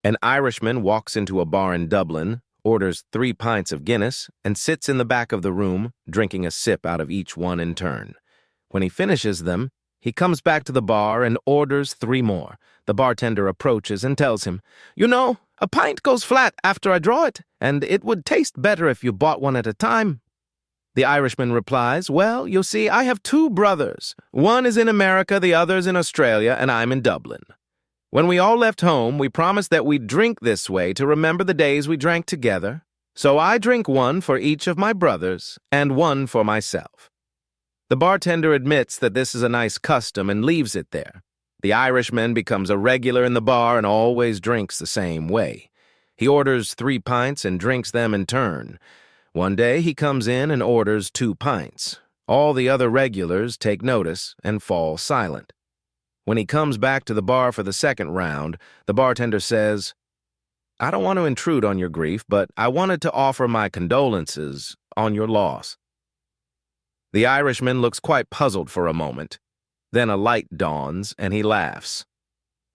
An Irishman walks into a bar in Dublin, orders 3 pints of Guinness, and sits in the back of the room, drinking a sip out of each one in turn. When he finishes them, he comes back to the bar and orders 3 more. The bartender approaches and tells him, "You know, a pint goes flat after I draw it, and it would taste better if you bought one at a time." The Irishman replies, "Well, you see, I have 2 brothers. One is in America, the other's in Australia, and I'm in Dublin. When we all left home, we promised that we'd drink this way to remember the days we drank together. So I drink one for each of my brothers and one for myself." The bartender admits that this is a nice custom and leaves it there. The Irishman becomes a regular in the bar and always drinks the same way. He orders 3 pints and drinks them in turn. One day he comes in and orders 2 pints. All the other regulars take notice and fall silent. When he comes back to the bar for the second round, the bartender says, "I don't want to intrude on your grief, but I wanted to offer my condolences on your loss." The Irishman looks quite puzzled for a moment. Then a light dawns, and he laughs.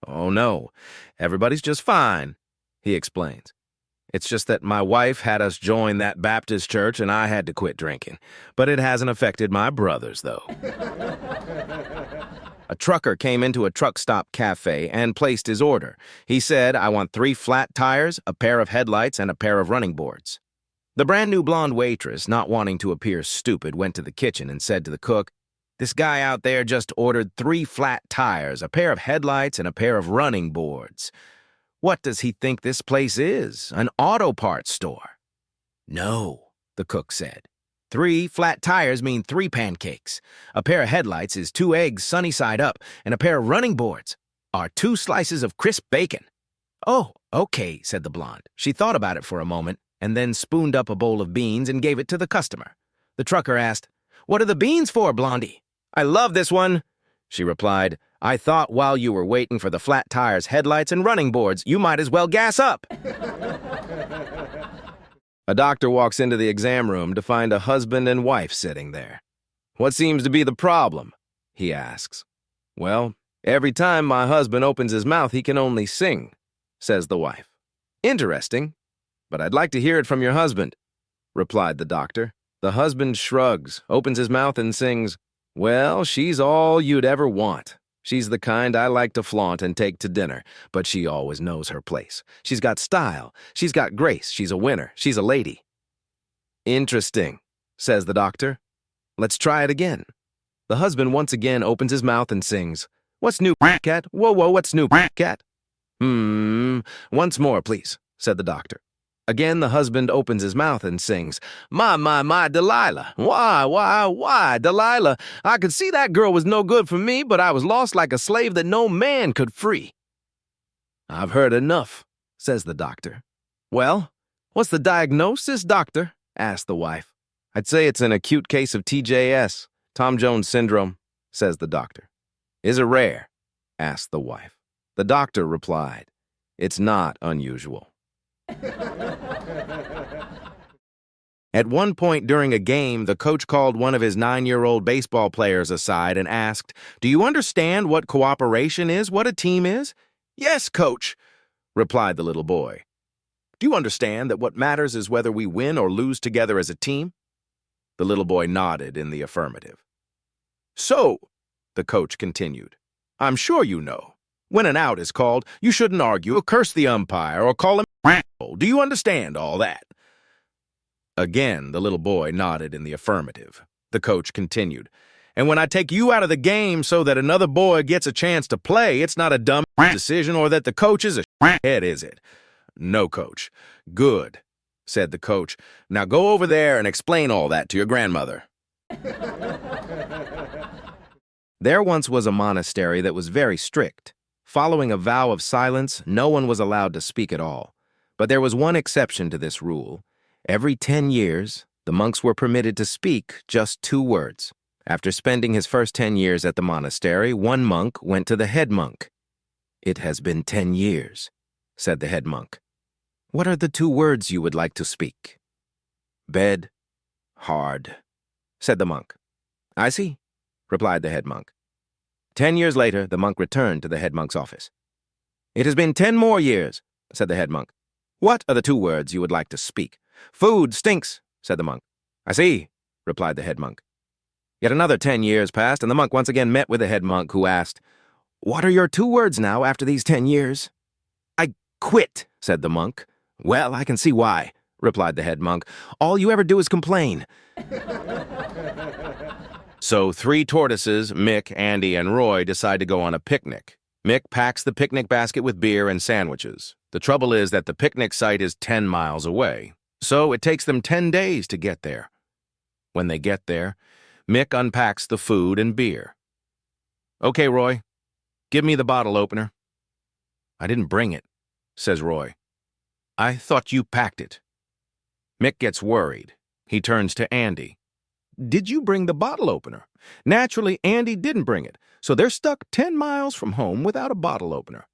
"Oh, no, everybody's just fine," he explains. "It's just that my wife had us join that Baptist church, and I had to quit drinking. But it hasn't affected my brothers, though." A trucker came into a truck stop cafe and placed his order. He said, "I want 3 flat tires, a pair of headlights, and a pair of running boards." The brand-new blonde waitress, not wanting to appear stupid, went to the kitchen and said to the cook, "This guy out there just ordered 3 flat tires, a pair of headlights, and a pair of running boards. What does he think this place is? An auto parts store?" "No," the cook said. 3 flat tires mean 3 pancakes. A pair of headlights is 2 eggs sunny side up, and a pair of running boards are 2 slices of crisp bacon." "Oh, okay," said the blonde. She thought about it for a moment, and then spooned up a bowl of beans and gave it to the customer. The trucker asked, "What are the beans for, Blondie?" "I love this one," she replied. "I thought while you were waiting for the flat tires, headlights, and running boards, you might as well gas up." A doctor walks into the exam room to find a husband and wife sitting there. "What seems to be the problem?" he asks. "Well, every time my husband opens his mouth, he can only sing," says the wife. "Interesting, but I'd like to hear it from your husband," replied the doctor. The husband shrugs, opens his mouth, and sings, "Well, she's all you'd ever want. She's the kind I like to flaunt and take to dinner, but she always knows her place. She's got style. She's got grace. She's a winner. She's a lady." "Interesting," says the doctor. "Let's try it again." The husband once again opens his mouth and sings, "What's new, cat? Whoa, whoa, what's new, cat?" Once more, please," said the doctor. Again, the husband opens his mouth and sings, My, Delilah. Why, Delilah? I could see that girl was no good for me, but I was lost like a slave that no man could free." "I've heard enough," says the doctor. "Well, what's the diagnosis, doctor?" asked the wife. "I'd say it's an acute case of TJS, Tom Jones syndrome," says the doctor. "Is it rare?" asked the wife. The doctor replied, "It's not unusual." At one point during a game, the coach called one of his 9-year-old baseball players aside and asked, "Do you understand what cooperation is, what a team is?" "Yes, coach," replied the little boy. "Do you understand that what matters is whether we win or lose together as a team?" The little boy nodded in the affirmative. "So," the coach continued, "I'm sure you know. When an out is called, you shouldn't argue or curse the umpire or call him. Do you understand all that?" Again, the little boy nodded in the affirmative. The coach continued, "And when I take you out of the game so that another boy gets a chance to play, it's not a dumb decision or that the coach is a head, is it?" "No, coach." "Good," said the coach. "Now go over there and explain all that to your grandmother." There once was a monastery that was very strict. Following a vow of silence, no one was allowed to speak at all. But there was one exception to this rule. Every 10 years, the monks were permitted to speak just 2 words. After spending his first 10 years at the monastery, one monk went to the head monk. "It has been 10 years," said the head monk. "What are the 2 words you would like to speak?" "Bed, hard," said the monk. "I see," replied the head monk. 10 years later, the monk returned to the head monk's office. "It has been 10 more years," said the head monk. What are the 2 words you would like to speak? Food stinks, said the monk. I see, replied the head monk. Yet another 10 years passed, and the monk once again met with the head monk, who asked, What are your 2 words now after these 10 years? I quit, said the monk. Well, I can see why, replied the head monk. All you ever do is complain. So 3 tortoises, Mick, Andy, and Roy, decide to go on a picnic. Mick packs the picnic basket with beer and sandwiches. The trouble is that the picnic site is 10 miles away, so it takes them 10 days to get there. When they get there, Mick unpacks the food and beer. Okay, Roy, give me the bottle opener. I didn't bring it, says Roy. I thought you packed it. Mick gets worried. He turns to Andy. Did you bring the bottle opener? Naturally, Andy didn't bring it, so they're stuck 10 miles from home without a bottle opener.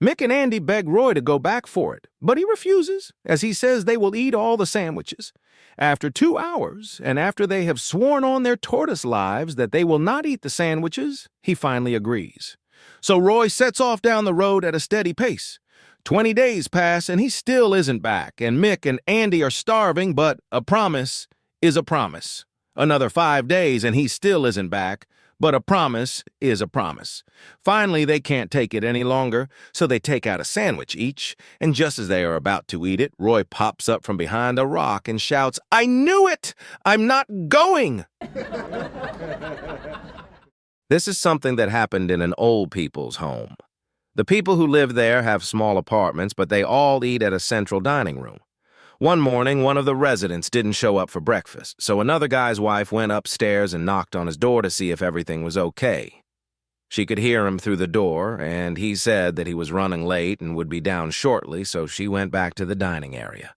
Mick and Andy beg Roy to go back for it, but he refuses, as he says they will eat all the sandwiches. After 2 hours, and after they have sworn on their tortoise lives that they will not eat the sandwiches, he finally agrees. So Roy sets off down the road at a steady pace. 20 days pass, and he still isn't back, and Mick and Andy are starving, but a promise is a promise. Another 5 days, and he still isn't back, but a promise is a promise. Finally, they can't take it any longer, so they take out a sandwich each, and just as they are about to eat it, Roy pops up from behind a rock and shouts, I knew it! I'm not going! This is something that happened in an old people's home. The people who live there have small apartments, but they all eat at a central dining room. One morning, one of the residents didn't show up for breakfast, so another guy's wife went upstairs and knocked on his door to see if everything was okay. She could hear him through the door, and he said that he was running late and would be down shortly, so she went back to the dining area.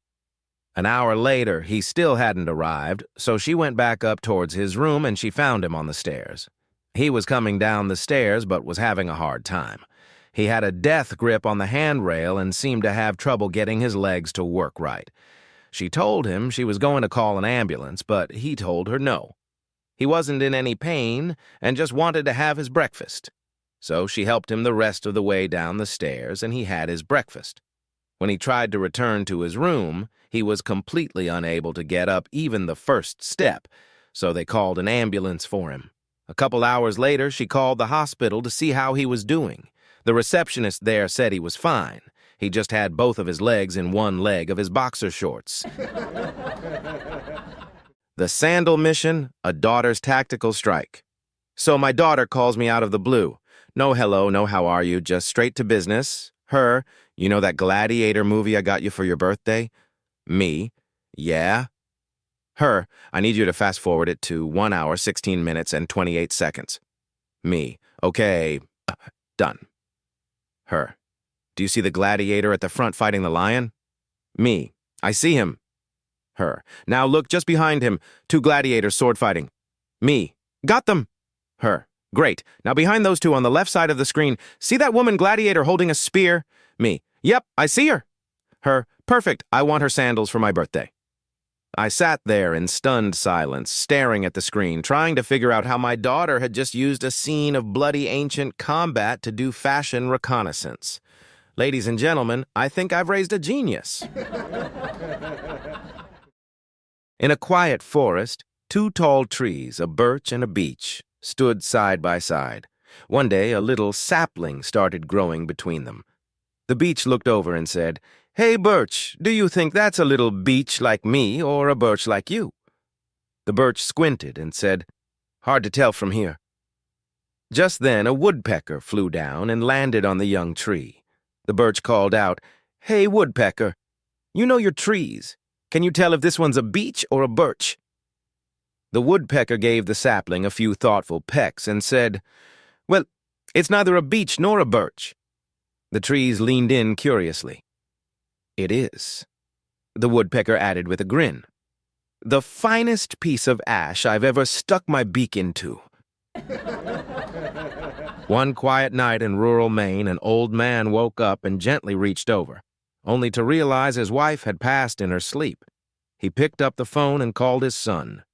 An hour later, he still hadn't arrived, so she went back up towards his room and she found him on the stairs. He was coming down the stairs but was having a hard time. He had a death grip on the handrail and seemed to have trouble getting his legs to work right. She told him she was going to call an ambulance, but he told her no. He wasn't in any pain and just wanted to have his breakfast. So she helped him the rest of the way down the stairs, and he had his breakfast. When he tried to return to his room, he was completely unable to get up even the first step, so they called an ambulance for him. A couple hours later, she called the hospital to see how he was doing. The receptionist there said he was fine. He just had both of his legs in one leg of his boxer shorts. The Sandal mission, a daughter's tactical strike. So my daughter calls me out of the blue. No hello, no how are you, just straight to business. Her, you know that Gladiator movie I got you for your birthday? Me, yeah. Her, I need you to fast forward it to 1 hour, 16 minutes, and 28 seconds. Me, okay, done. Her, do you see the gladiator at the front fighting the lion? Me, I see him. Her, now look just behind him, 2 gladiators sword fighting. Me, got them. Her, great. Now behind those 2 on the left side of the screen, see that woman gladiator holding a spear? Me, yep, I see her. Her, perfect, I want her sandals for my birthday. I sat there in stunned silence, staring at the screen, trying to figure out how my daughter had just used a scene of bloody ancient combat to do fashion reconnaissance. Ladies and gentlemen, I think I've raised a genius. In a quiet forest, 2 tall trees, a birch and a beech, stood side by side. One day, a little sapling started growing between them. The beech looked over and said, Hey, birch, do you think that's a little beech like me or a birch like you? The birch squinted and said, Hard to tell from here. Just then, a woodpecker flew down and landed on the young tree. The birch called out, Hey, woodpecker, you know your trees. Can you tell if this one's a beech or a birch? The woodpecker gave the sapling a few thoughtful pecks and said, Well, it's neither a beech nor a birch. The trees leaned in curiously. It is, the woodpecker added with a grin. The finest piece of ash I've ever stuck my beak into. One quiet night in rural Maine, an old man woke up and gently reached over, only to realize his wife had passed in her sleep. He picked up the phone and called his son.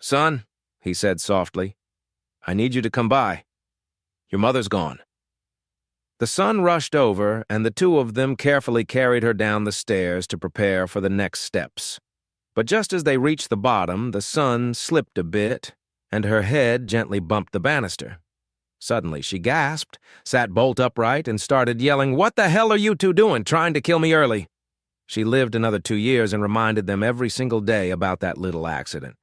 Son, he said softly, I need you to come by. Your mother's gone. The son rushed over, and the two of them carefully carried her down the stairs to prepare for the next steps. But just as they reached the bottom, the son slipped a bit, and her head gently bumped the banister. Suddenly she gasped, sat bolt upright, and started yelling, "What the hell are you two doing, trying to kill me early?" She lived another 2 years and reminded them every single day about that little accident.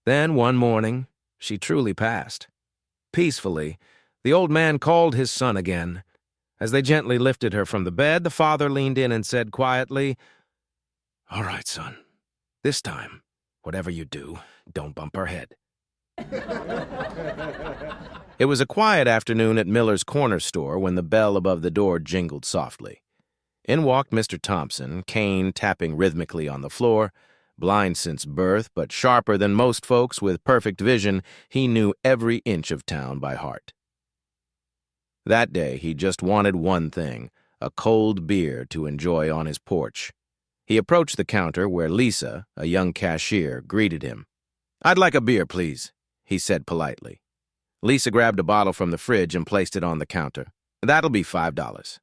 Then, one morning, she truly passed. Peacefully, the old man called his son again. As they gently lifted her from the bed, the father leaned in and said quietly, "All right, son. This time, whatever you do, don't bump her head." It was a quiet afternoon at Miller's corner store when the bell above the door jingled softly. In walked Mr. Thompson, cane tapping rhythmically on the floor. Blind since birth, but sharper than most folks with perfect vision, he knew every inch of town by heart. That day, he just wanted one thing, a cold beer to enjoy on his porch. He approached the counter where Lisa, a young cashier, greeted him. "I'd like a beer, please," he said politely. Lisa grabbed a bottle from the fridge and placed it on the counter. "That'll be $5.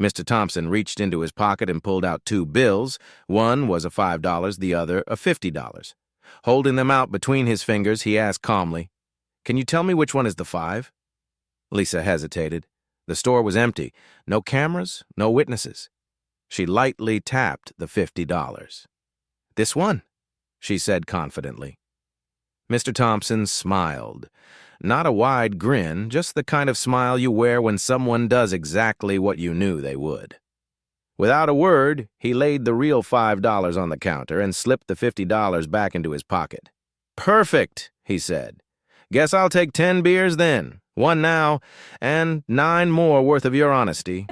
Mr. Thompson reached into his pocket and pulled out 2 bills. One was a $5, the other a $50. Holding them out between his fingers, he asked calmly, "Can you tell me which one is the 5? Lisa hesitated. The store was empty. No cameras, no witnesses. She lightly tapped the $50. "This one," she said confidently. Mr. Thompson smiled. Not a wide grin, just the kind of smile you wear when someone does exactly what you knew they would. Without a word, he laid the real $5 on the counter and slipped the $50 back into his pocket. "Perfect," he said. "Guess I'll take 10 beers then. 1 now, and 9 more worth of your honesty."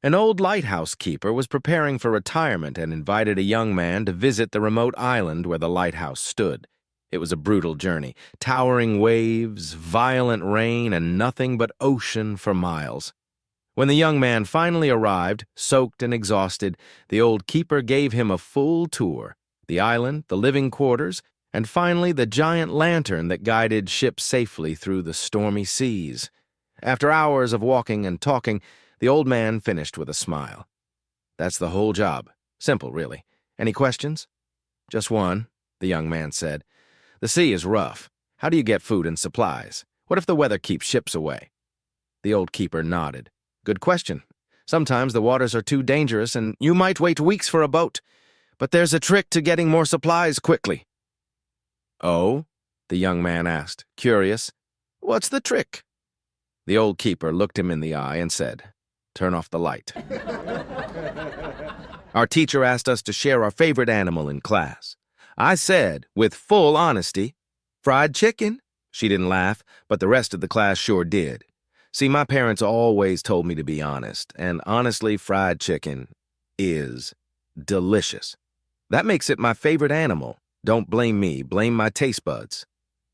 An old lighthouse keeper was preparing for retirement and invited a young man to visit the remote island where the lighthouse stood. It was a brutal journey, towering waves, violent rain, and nothing but ocean for miles. When the young man finally arrived, soaked and exhausted, the old keeper gave him a full tour: the island, the living quarters, and finally the giant lantern that guided ships safely through the stormy seas. After hours of walking and talking, the old man finished with a smile. "That's the whole job. Simple, really. Any questions?" "Just one," the young man said. "The sea is rough. How do you get food and supplies? What if the weather keeps ships away?" The old keeper nodded. "Good question. Sometimes the waters are too dangerous and you might wait weeks for a boat. But there's a trick to getting more supplies quickly." "Oh?" the young man asked, curious. "What's the trick?" The old keeper looked him in the eye and said, "Turn off the light." Our teacher asked us to share our favorite animal in class. I said, with full honesty, "Fried chicken." She didn't laugh, but the rest of the class sure did. See, my parents always told me to be honest, and honestly, fried chicken is delicious. That makes it my favorite animal. Don't blame me, blame my taste buds.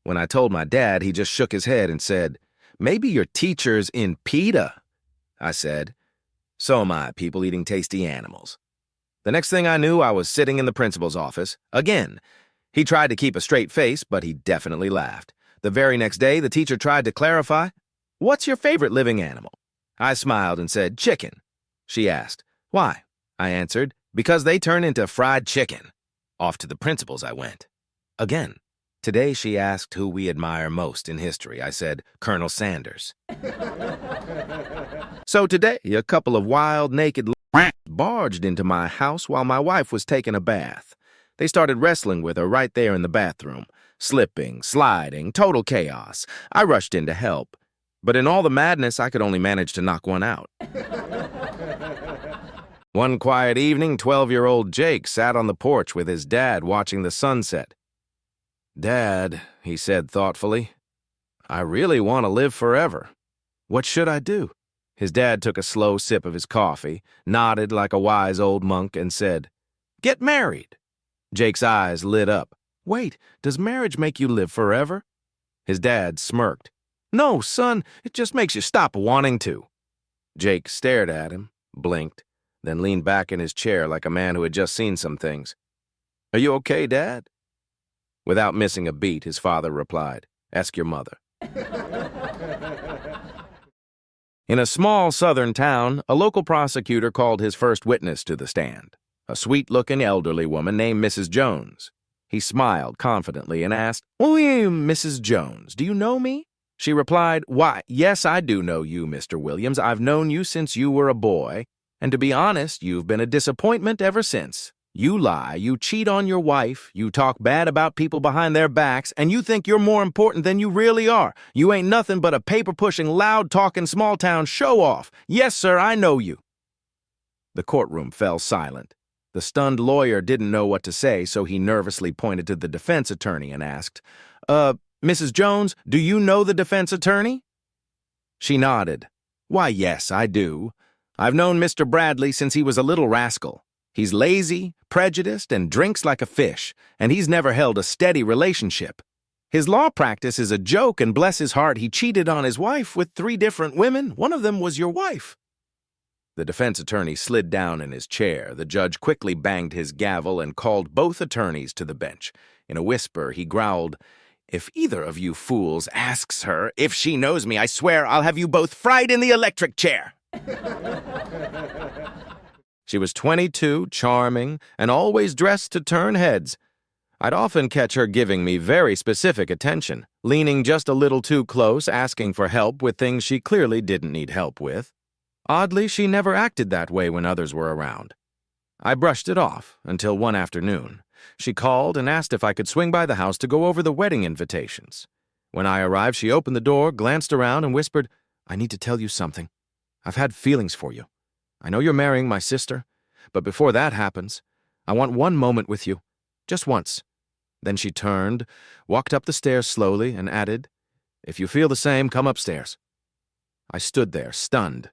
When I told my dad, he just shook his head and said, "Maybe your teacher's in PETA." I said, "So am I, people eating tasty animals." The next thing I knew, I was sitting in the principal's office, again. He tried to keep a straight face, but he definitely laughed. The very next day, the teacher tried to clarify, "What's your favorite living animal?" I smiled and said, "Chicken." She asked, "Why?" I answered, "Because they turn into fried chicken." Off to the principal's I went. Again. Today she asked who we admire most in history. I said, Colonel Sanders. So today, a couple of wild, naked barged into my house while my wife was taking a bath. They started wrestling with her right there in the bathroom. Slipping, sliding, total chaos. I rushed in to help. But in all the madness, I could only manage to knock one out. One quiet evening, 12-year-old Jake sat on the porch with his dad watching the sunset. "Dad," he said thoughtfully, "I really want to live forever. What should I do?" His dad took a slow sip of his coffee, nodded like a wise old monk, and said, "Get married." Jake's eyes lit up. "Wait, does marriage make you live forever?" His dad smirked. "No, son, it just makes you stop wanting to." Jake stared at him, blinked, then leaned back in his chair like a man who had just seen some things. "Are you okay, Dad?" Without missing a beat, his father replied, "Ask your mother." In a small southern town, a local prosecutor called his first witness to the stand, a sweet-looking elderly woman named Mrs. Jones. He smiled confidently and asked, "Oh, Mrs. Jones, do you know me?" She replied, "Why, yes, I do know you, Mr. Williams. I've known you since you were a boy, and to be honest, you've been a disappointment ever since. You lie, you cheat on your wife, you talk bad about people behind their backs, and you think you're more important than you really are. You ain't nothing but a paper-pushing, loud-talking, small-town show-off. Yes, sir, I know you." The courtroom fell silent. The stunned lawyer didn't know what to say, so he nervously pointed to the defense attorney and asked, Mrs. Jones, do you know the defense attorney?" She nodded. "Why, yes, I do. I've known Mr. Bradley since he was a little rascal. He's lazy, prejudiced, and drinks like a fish, and he's never held a steady relationship. His law practice is a joke, and bless his heart, he cheated on his wife with 3 different women. One of them was your wife." The defense attorney slid down in his chair. The judge quickly banged his gavel and called both attorneys to the bench. In a whisper, he growled, "If either of you fools asks her if she knows me, I swear I'll have you both fried in the electric chair." She was 22, charming, and always dressed to turn heads. I'd often catch her giving me very specific attention, leaning just a little too close, asking for help with things she clearly didn't need help with. Oddly, she never acted that way when others were around. I brushed it off until one afternoon. She called and asked if I could swing by the house to go over the wedding invitations. When I arrived, she opened the door, glanced around, and whispered, "I need to tell you something. I've had feelings for you. I know you're marrying my sister, but before that happens, I want one moment with you, just once." Then she turned, walked up the stairs slowly, and added, "If you feel the same, come upstairs." I stood there, stunned.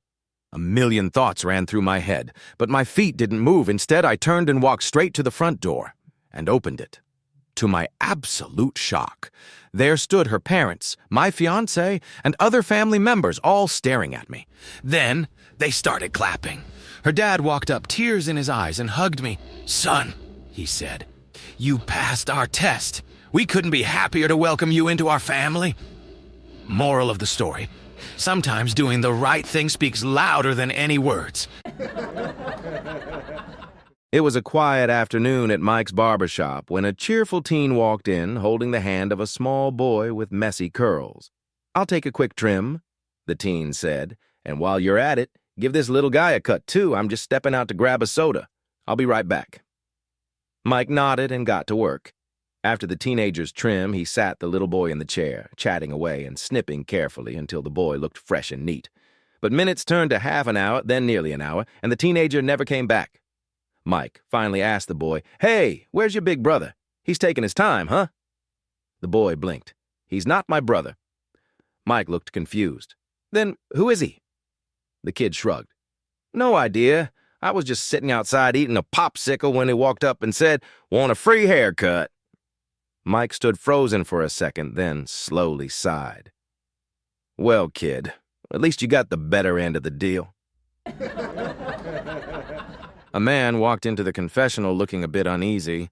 A million thoughts ran through my head, but my feet didn't move. Instead, I turned and walked straight to the front door and opened it. To my absolute shock, there stood her parents, my fiancé, and other family members, all staring at me. Then they started clapping. Her dad walked up, tears in his eyes, and hugged me. "Son," he said, "you passed our test. We couldn't be happier to welcome you into our family." Moral of the story: sometimes doing the right thing speaks louder than any words. It was a quiet afternoon at Mike's barbershop when a cheerful teen walked in, holding the hand of a small boy with messy curls. "I'll take a quick trim," the teen said, "and while you're at it, give this little guy a cut, too. I'm just stepping out to grab a soda. I'll be right back." Mike nodded and got to work. After the teenager's trim, he sat the little boy in the chair, chatting away and snipping carefully until the boy looked fresh and neat. But minutes turned to half an hour, then nearly an hour, and the teenager never came back. Mike finally asked the boy, "Hey, where's your big brother? He's taking his time, huh?" The boy blinked. "He's not my brother." Mike looked confused. "Then who is he?" The kid shrugged. "No idea. I was just sitting outside eating a popsicle when he walked up and said, 'Want a free haircut?'" Mike stood frozen for a second, then slowly sighed. "Well, kid, at least you got the better end of the deal." A man walked into the confessional looking a bit uneasy.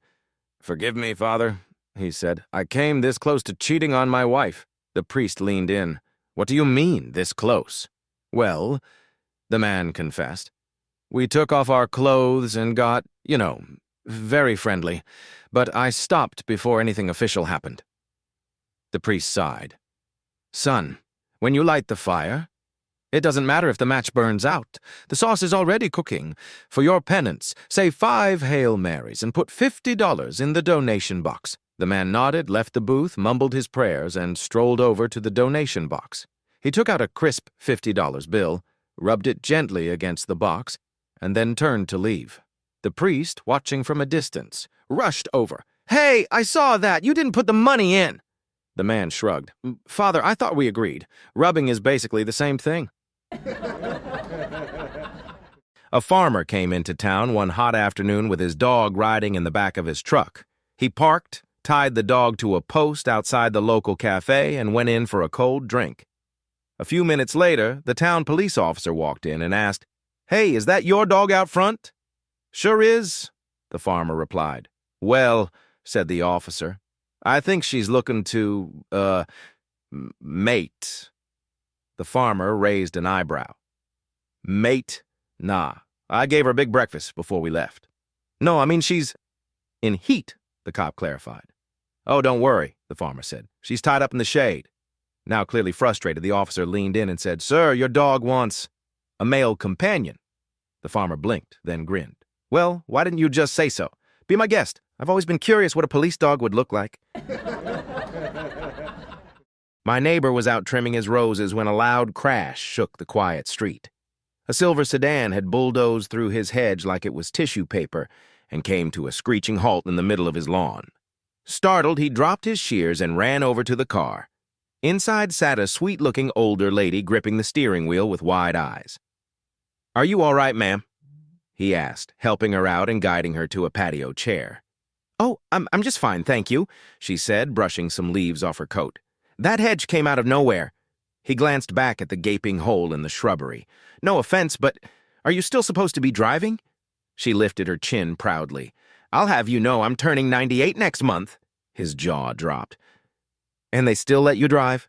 "Forgive me, Father," he said. "I came this close to cheating on my wife." The priest leaned in. "What do you mean, this close?" "Well," the man confessed, "we took off our clothes and got, very friendly, but I stopped before anything official happened." The priest sighed. "Son, when you light the fire, it doesn't matter if the match burns out. The sauce is already cooking. For your penance, say 5 Hail Marys and put $50 in the donation box." The man nodded, left the booth, mumbled his prayers, and strolled over to the donation box. He took out a crisp $50 bill, rubbed it gently against the box, and then turned to leave. The priest, watching from a distance, rushed over. "Hey, I saw that! You didn't put the money in!" The man shrugged. "Father, I thought we agreed. Rubbing is basically the same thing." A farmer came into town one hot afternoon with his dog riding in the back of his truck. He parked, tied the dog to a post outside the local cafe, and went in for a cold drink. A few minutes later, the town police officer walked in and asked, "Hey, is that your dog out front?" "Sure is," the farmer replied. "Well," said the officer, "I think she's looking to, mate." The farmer raised an eyebrow. Mate? Nah, I gave her a big breakfast before we left. No, I mean she's in heat, the cop clarified. Oh, don't worry, the farmer said. She's tied up in the shade. Now clearly frustrated, the officer leaned in and said, Sir, your dog wants a male companion. The farmer blinked, then grinned. Well, why didn't you just say so? Be my guest. I've always been curious what a police dog would look like. My neighbor was out trimming his roses when a loud crash shook the quiet street. A silver sedan had bulldozed through his hedge like it was tissue paper and came to a screeching halt in the middle of his lawn. Startled, he dropped his shears and ran over to the car. Inside sat a sweet-looking older lady gripping the steering wheel with wide eyes. Are you all right, ma'am? He asked, helping her out and guiding her to a patio chair. Oh, I'm just fine, thank you, she said, brushing some leaves off her coat. That hedge came out of nowhere. He glanced back at the gaping hole in the shrubbery. No offense, but are you still supposed to be driving? She lifted her chin proudly. I'll have you know I'm turning 98 next month. His jaw dropped. And they still let you drive?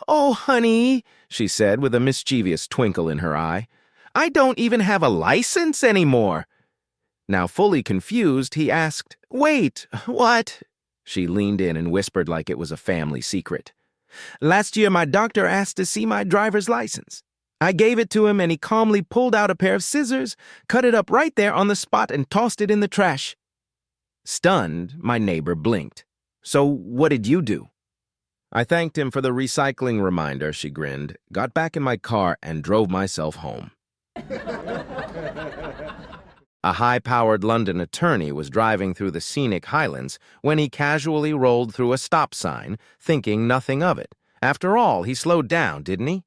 Oh, honey, she said with a mischievous twinkle in her eye. I don't even have a license anymore. Now fully confused, he asked, Wait, what? She leaned in and whispered like it was a family secret. Last year, my doctor asked to see my driver's license. I gave it to him and he calmly pulled out a pair of scissors, cut it up right there on the spot and tossed it in the trash. Stunned, my neighbor blinked. So what did you do? I thanked him for the recycling reminder, she grinned, got back in my car and drove myself home. A high-powered London attorney was driving through the scenic Highlands when he casually rolled through a stop sign, thinking nothing of it. After all, he slowed down, didn't he?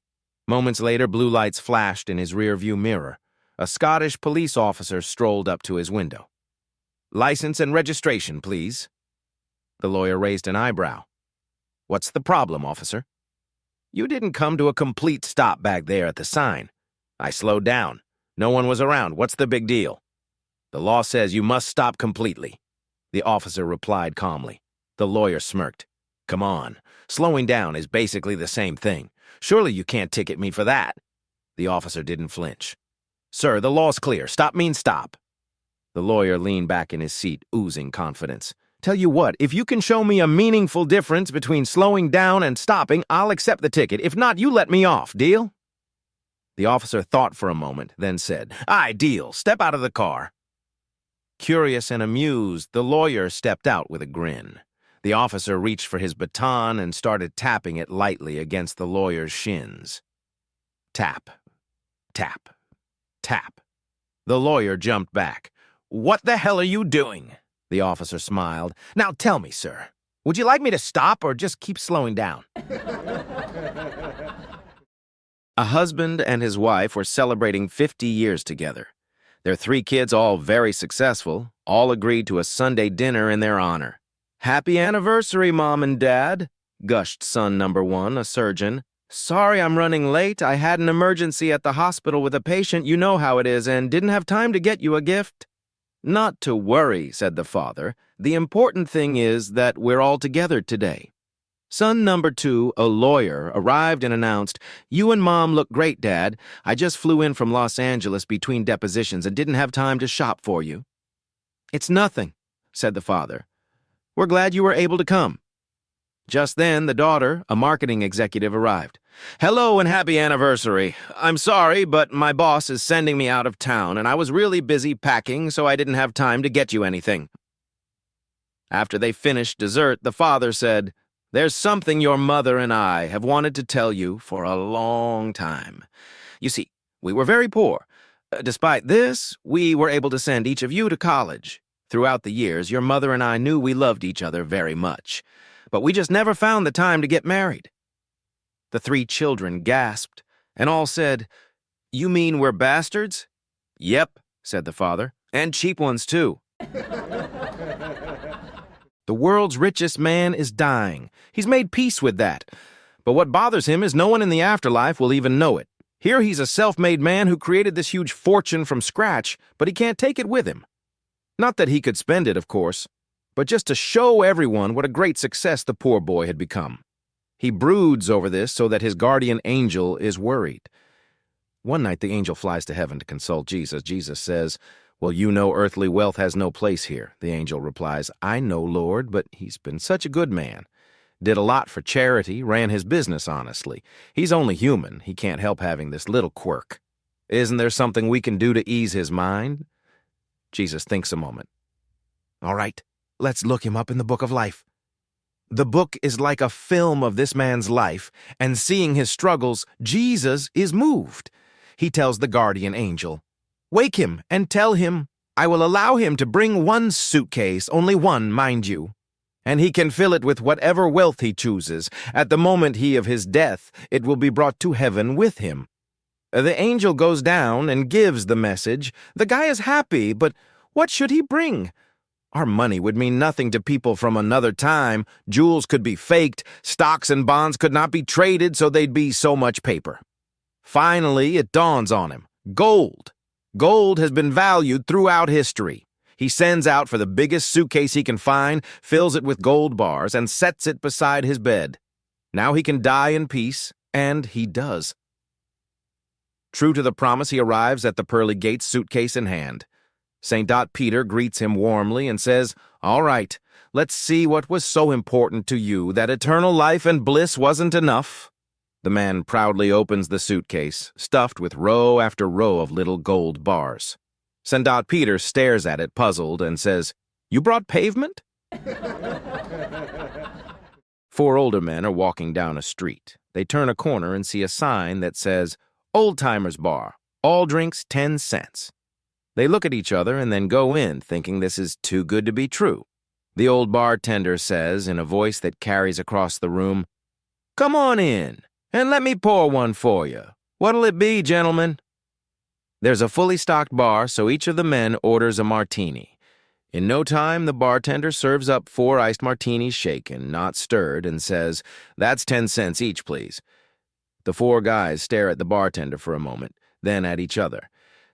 Moments later, blue lights flashed in his rearview mirror. A Scottish police officer strolled up to his window. License and registration, please. The lawyer raised an eyebrow. What's the problem, officer? You didn't come to a complete stop back there at the sign. I slowed down. No one was around. What's the big deal? The law says you must stop completely. The officer replied calmly. The lawyer smirked. Come on. Slowing down is basically the same thing. Surely you can't ticket me for that. The officer didn't flinch. Sir, the law's clear. Stop means stop. The lawyer leaned back in his seat, oozing confidence. Tell you what, if you can show me a meaningful difference between slowing down and stopping, I'll accept the ticket. If not, you let me off. Deal? The officer thought for a moment, then said, Aye, deal. Step out of the car. Curious and amused, the lawyer stepped out with a grin. The officer reached for his baton and started tapping it lightly against the lawyer's shins. Tap, tap, tap. The lawyer jumped back. What the hell are you doing? The officer smiled. Now tell me, sir, would you like me to stop or just keep slowing down? A husband and his wife were celebrating 50 years together. Their 3 kids, all very successful, all agreed to a Sunday dinner in their honor. Happy anniversary, Mom and Dad, gushed son number 1, a surgeon. Sorry I'm running late. I had an emergency at the hospital with a patient, you know how it is, and didn't have time to get you a gift. Not to worry, said the father. The important thing is that we're all together today. Son number 2, a lawyer, arrived and announced, You and Mom look great, Dad. I just flew in from Los Angeles between depositions and didn't have time to shop for you. It's nothing, said the father. We're glad you were able to come. Just then, the daughter, a marketing executive, arrived. Hello and happy anniversary. I'm sorry, but my boss is sending me out of town, and I was really busy packing, so I didn't have time to get you anything. After they finished dessert, the father said, There's something your mother and I have wanted to tell you for a long time. You see, we were very poor. Despite this, we were able to send each of you to college. Throughout the years, your mother and I knew we loved each other very much, but we just never found the time to get married. The 3 children gasped, and all said, You mean we're bastards? Yep, said the father, and cheap ones too. The world's richest man is dying. He's made peace with that. But what bothers him is no one in the afterlife will even know it. Here he's a self-made man who created this huge fortune from scratch, but he can't take it with him. Not that he could spend it, of course, but just to show everyone what a great success the poor boy had become. He broods over this so that his guardian angel is worried. One night the angel flies to heaven to consult Jesus. Jesus says, "Well, you know earthly wealth has no place here." The angel replies, "I know, Lord, but he's been such a good man. Did a lot for charity, ran his business honestly. He's only human. He can't help having this little quirk. Isn't there something we can do to ease his mind?" Jesus thinks a moment. "All right, let's look him up in the book of life." The book is like a film of this man's life, and seeing his struggles, Jesus is moved. He tells the guardian angel, "Wake him and tell him I will allow him to bring one suitcase, only one, mind you, and he can fill it with whatever wealth he chooses. At the moment of his death, it will be brought to heaven with him." The angel goes down and gives the message. The guy is happy, but what should he bring? Our money would mean nothing to people from another time. Jewels could be faked. Stocks and bonds could not be traded, so they'd be so much paper. Finally, it dawns on him. Gold. Gold has been valued throughout history. He sends out for the biggest suitcase he can find, fills it with gold bars, and sets it beside his bed. Now he can die in peace, and he does. True to the promise, he arrives at the pearly gates, suitcase in hand. St. Peter greets him warmly and says, "All right, let's see what was so important to you, that eternal life and bliss wasn't enough." The man proudly opens the suitcase, stuffed with row after row of little gold bars. St. Peter stares at it, puzzled, and says, "You brought pavement?" 4 older men are walking down a street. They turn a corner and see a sign that says, "Old Timers Bar, all drinks 10 cents. They look at each other and then go in, thinking this is too good to be true. The old bartender says, in a voice that carries across the room, "Come on in, and let me pour one for you. What'll it be, gentlemen?" There's a fully stocked bar, so each of the men orders a martini. In no time, the bartender serves up 4 iced martinis shaken, not stirred, and says, "That's 10 cents each, please." The 4 guys stare at the bartender for a moment, then at each other.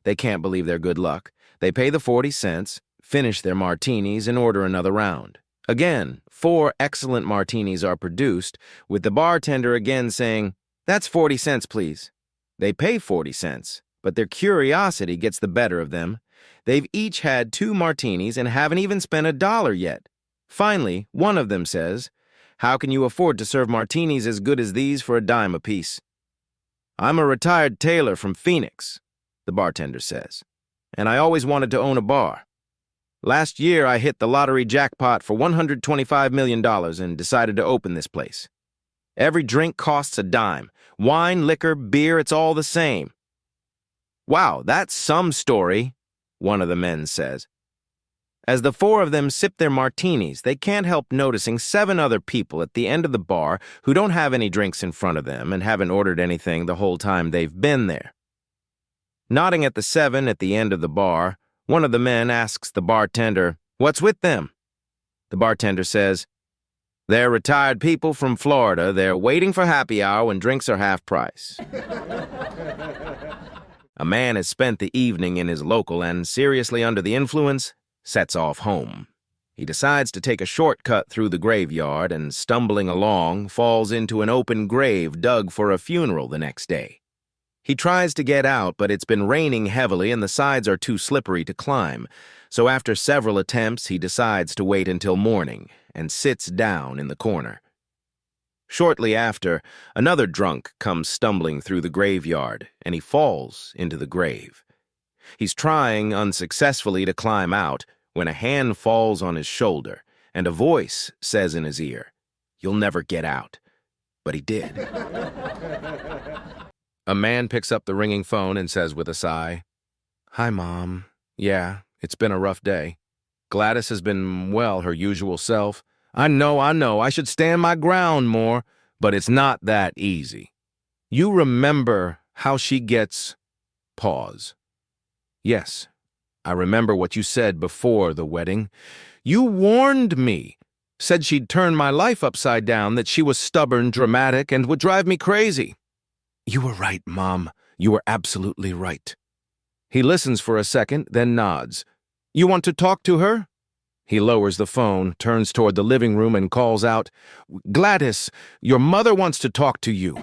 They can't believe their good luck. They pay the 40 cents, finish their martinis, and order another round. Again, 4 excellent martinis are produced, with the bartender again saying, "That's 40 cents, please." They pay 40 cents, but their curiosity gets the better of them. They've each had 2 martinis and haven't even spent $1 yet. Finally, one of them says, "How can you afford to serve martinis as good as these for $0.10 apiece?" "I'm a retired tailor from Phoenix," the bartender says, "and I always wanted to own a bar. Last year, I hit the lottery jackpot for $125 million and decided to open this place. Every drink costs $0.10. Wine, liquor, beer, it's all the same." "Wow, that's some story," one of the men says. As the 4 of them sip their martinis, they can't help noticing 7 other people at the end of the bar who don't have any drinks in front of them and haven't ordered anything the whole time they've been there. Nodding at the 7 at the end of the bar, one of the men asks the bartender, "What's with them?" The bartender says, "They're retired people from Florida. They're waiting for happy hour when drinks are half price." A man has spent the evening in his local and, seriously under the influence, sets off home. He decides to take a shortcut through the graveyard and, stumbling along, falls into an open grave dug for a funeral the next day. He tries to get out, but it's been raining heavily and the sides are too slippery to climb, so after several attempts, he decides to wait until morning and sits down in the corner. Shortly after, another drunk comes stumbling through the graveyard, and he falls into the grave. He's trying unsuccessfully to climb out when a hand falls on his shoulder, and a voice says in his ear, "You'll never get out." But he did. A man picks up the ringing phone and says with a sigh, "Hi, Mom. Yeah, it's been a rough day. Gladys has been, well, her usual self. I know, I should stand my ground more, but it's not that easy. You remember how she gets..." Pause. "Yes, I remember what you said before the wedding. You warned me, said she'd turn my life upside down, that she was stubborn, dramatic, and would drive me crazy." "You were right, Mom. You were absolutely right." He listens for a second, then nods. "You want to talk to her?" He lowers the phone, turns toward the living room, and calls out, "Gladys, your mother wants to talk to you."